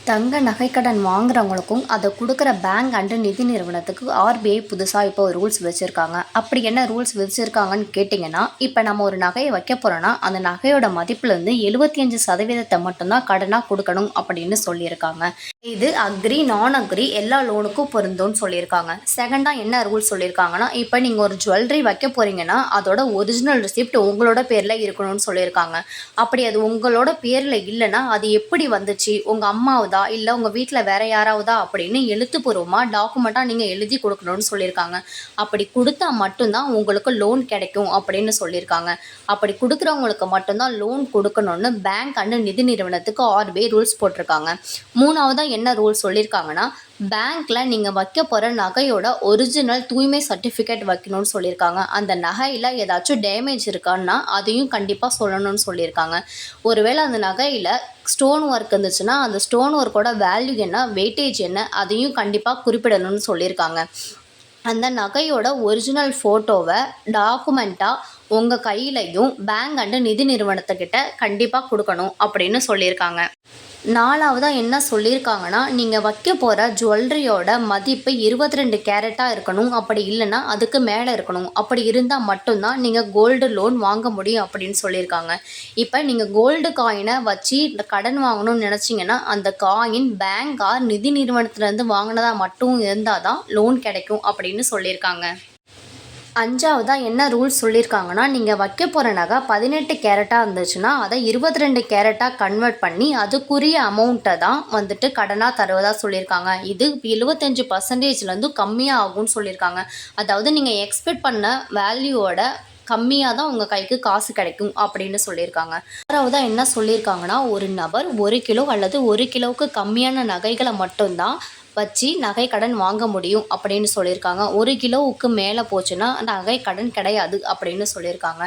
தங்க நகைக்கடன் வாங்குறவங்களுக்கும் அதை கொடுக்குற பேங்க் அண்டு நிதி நிறுவனத்துக்கு ஆர்பிஐ புதுசாக இப்போ ஒரு ரூல்ஸ் வச்சுருக்காங்க. அப்படி என்ன ரூல்ஸ் வச்சுருக்காங்கன்னு கேட்டிங்கன்னா, இப்போ நம்ம ஒரு நகையை வைக்க போகிறோன்னா அந்த நகையோட மதிப்புலேருந்து 75% மட்டும்தான் கடனாக கொடுக்கணும் அப்படின்னு சொல்லியிருக்காங்க. இது அக்ரி நான் அக்ரி எல்லா லோனுக்கும் பொருந்தும்னு சொல்லியிருக்காங்க. செகண்டாக என்ன ரூல்ஸ் சொல்லியிருக்காங்கன்னா, இப்போ நீங்கள் ஒரு ஜுவல்லரி வைக்க போகிறீங்கன்னா அதோட ஒரிஜினல் ரிசிப்ட் உங்களோட பேரில் இருக்கணும்னு சொல்லியிருக்காங்க. அப்படி அது உங்களோட பேரில் இல்லைன்னா அது எப்படி வந்துச்சு, உங்கள் அம்மாவுதா இல்லை உங்கள் வீட்டில் வேற யாராவதா அப்படின்னு எழுத்துப்பூர்வமாக டாக்குமெண்ட்டாக நீங்கள் எழுதி கொடுக்கணும்னு சொல்லியிருக்காங்க. அப்படி கொடுத்தா மட்டும்தான் உங்களுக்கு லோன் கிடைக்கும் அப்படின்னு சொல்லியிருக்காங்க. அப்படி கொடுக்குறவங்களுக்கு மட்டும்தான் லோன் கொடுக்கணும்னு பேங்க் அண்டு நிதி நிறுவனத்துக்கு ஆர்பிஐ ரூல்ஸ் போட்டிருக்காங்க. மூணாவதாக என்ன ரூல்ஸ் சொல்லியிருக்காங்கன்னா, பேங்க்கில் நீங்கள் வைக்க போகிற நகையோட ஒரிஜினல் தூய்மை சர்டிஃபிகேட் வைக்கணும்னு சொல்லியிருக்காங்க. அந்த நகையில் ஏதாச்சும் டேமேஜ் இருக்கான்னா அதையும் கண்டிப்பாக சொல்லணும்னு சொல்லியிருக்காங்க. ஒருவேளை அந்த நகையில் ஸ்டோன் ஒர்க் இருந்துச்சுன்னா அந்த ஸ்டோன் ஒர்க்கோட வேல்யூ என்ன, வெயிட்டேஜ் என்ன, அதையும் கண்டிப்பாக குறிப்பிடணும்னு சொல்லியிருக்காங்க. அந்த நகையோட ஒரிஜினல் ஃபோட்டோவை டாக்குமெண்ட்டாக உங்கள் கையிலையும் பேங்க் அண்டு நிதி நிறுவனத்துக்கிட்ட கண்டிப்பாக கொடுக்கணும் அப்படின்னு சொல்லியிருக்காங்க. நாலாவதாக என்ன சொல்லியிருக்காங்கன்னா, நீங்கள் வைக்க போகிற ஜுவல்லரியோட மதிப்பு 22 கேரட்டாக இருக்கணும். அப்படி இல்லைன்னா அதுக்கு மேலே இருக்கணும். அப்படி இருந்தால் மட்டும்தான் நீங்கள் கோல்டு லோன் வாங்க முடியும் அப்படின்னு சொல்லியிருக்காங்க. இப்போ நீங்கள் கோல்டு காயினை வச்சு கடன் வாங்கணும்னு நினச்சிங்கன்னா அந்த காயின் பேங்க் ஆர் நிதி நிறுவனத்துலேருந்து வாங்கினதா மட்டும் இருந்தால் தான் லோன் கிடைக்கும் அப்படின்னு சொல்லியிருக்காங்க. அஞ்சாவதாக என்ன ரூல்ஸ் சொல்லியிருக்காங்கன்னா, நீங்கள் வைக்க போகிற நகை 18 கேரட்டாக இருந்துச்சுன்னா அதை 22 கேரட்டாக கன்வெர்ட் பண்ணி அதுக்குரிய அமௌண்ட்டை தான் வந்துட்டு கடனாக தருவதாக சொல்லியிருக்காங்க. இது 75%லேருந்து கம்மியாக ஆகும்னு சொல்லியிருக்காங்க. அதாவது நீங்கள் எக்ஸ்பெக்ட் பண்ண வேல்யூவோட கம்மியாக தான் உங்கள் கைக்கு காசு கிடைக்கும் அப்படின்னு சொல்லியிருக்காங்க. ஆறாவதாக என்ன சொல்லியிருக்காங்கன்னா, ஒரு நபர் 1 கிலோ அல்லது 1 கிலோவுக்கு கம்மியான நகைகளை மட்டும்தான் வச்சு நகை கடன் வாங்க முடியும் அப்படின்னு சொல்லியிருக்காங்க. 1 கிலோவுக்கு மேலே போச்சுன்னா நகை கடன் கிடையாது அப்படின்னு சொல்லியிருக்காங்க.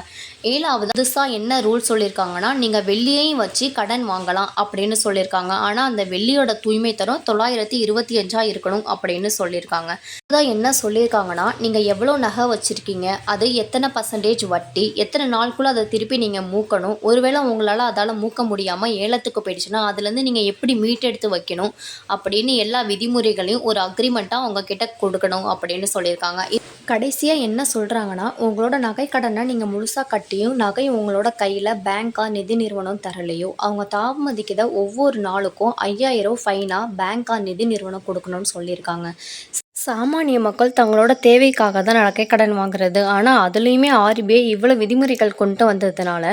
ஏழாவது புதுசாக என்ன ரூல் சொல்லியிருக்காங்கன்னா, நீங்கள் வெள்ளியையும் வச்சு கடன் வாங்கலாம் அப்படின்னு சொல்லியிருக்காங்க. ஆனால் அந்த வெள்ளியோட தூய்மை தரம் 925 இருக்கணும் அப்படின்னு சொல்லியிருக்காங்க. அதான் என்ன சொல்லியிருக்காங்கன்னா, நீங்கள் எவ்வளோ நகை வச்சுருக்கீங்க, அது எத்தனை % வட்டி, எத்தனை நாளுக்குள்ளே அதை திருப்பி நீங்கள் மூக்கணும், ஒருவேளை உங்களால் அதால் மூக்க முடியாமல் ஏலத்துக்கு போயிடுச்சுன்னா அதுலேருந்து நீங்கள் எப்படி மீட்டெடுத்து வைக்கணும் அப்படின்னு எல்லா விதிமுறைகளையும் ஒரு அக்ரிமெண்ட்டாக உங்ககிட்ட கொடுக்கணும் அப்படின்னு சொல்லியிருக்காங்க. கடைசியாக என்ன சொல்கிறாங்கன்னா, உங்களோட நகை கடனை நீங்கள் முழுசாக கட்டியும் நகை உங்களோட கையில் பேங்க்கா நிதி நிறுவனம் தரலையோ அவங்க தாமதிக்கிற ஒவ்வொரு நாளுக்கும் 5000 ஃபைனாக பேங்க்கா நிதி நிறுவனம் கொடுக்கணும்னு சொல்லியிருக்காங்க. சாமானிய மக்கள் தங்களோட தேவைக்காக தான் நகை கடன் வாங்குறது. ஆனால் அதுலேயுமே ஆர்பிஐ இவ்வளோ விதிமுறைகள் கொண்டு வந்ததுனால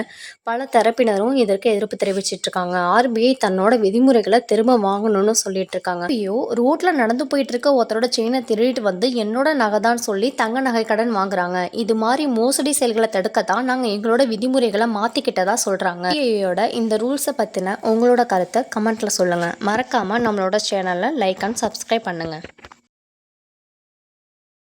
பல தரப்பினரும் இதற்கு எதிர்ப்பு தெரிவிச்சிட்ருக்காங்க. ஆர்பிஐ தன்னோட விதிமுறைகளை திரும்ப வாங்கணும்னு சொல்லிட்டு இருக்காங்க. ஐயோ, ரோட்டில் நடந்து போயிட்டு இருக்க ஒருத்தரோட செயினை திருடிட்டு வந்து என்னோட நகை தான் சொல்லி தங்க நகை கடன் வாங்குறாங்க. இது மாதிரி மோசடி செயல்களை தடுக்கத்தான் நாங்கள் எங்களோட விதிமுறைகளை மாற்றிக்கிட்டதா சொல்கிறாங்க. ஆர்பிஐயோட இந்த ரூல்ஸை பற்றின உங்களோட கருத்தை கமெண்ட்டில் சொல்லுங்கள். மறக்காமல் நம்மளோட சேனலை லைக் அண்ட் சப்ஸ்கிரைப் பண்ணுங்கள்.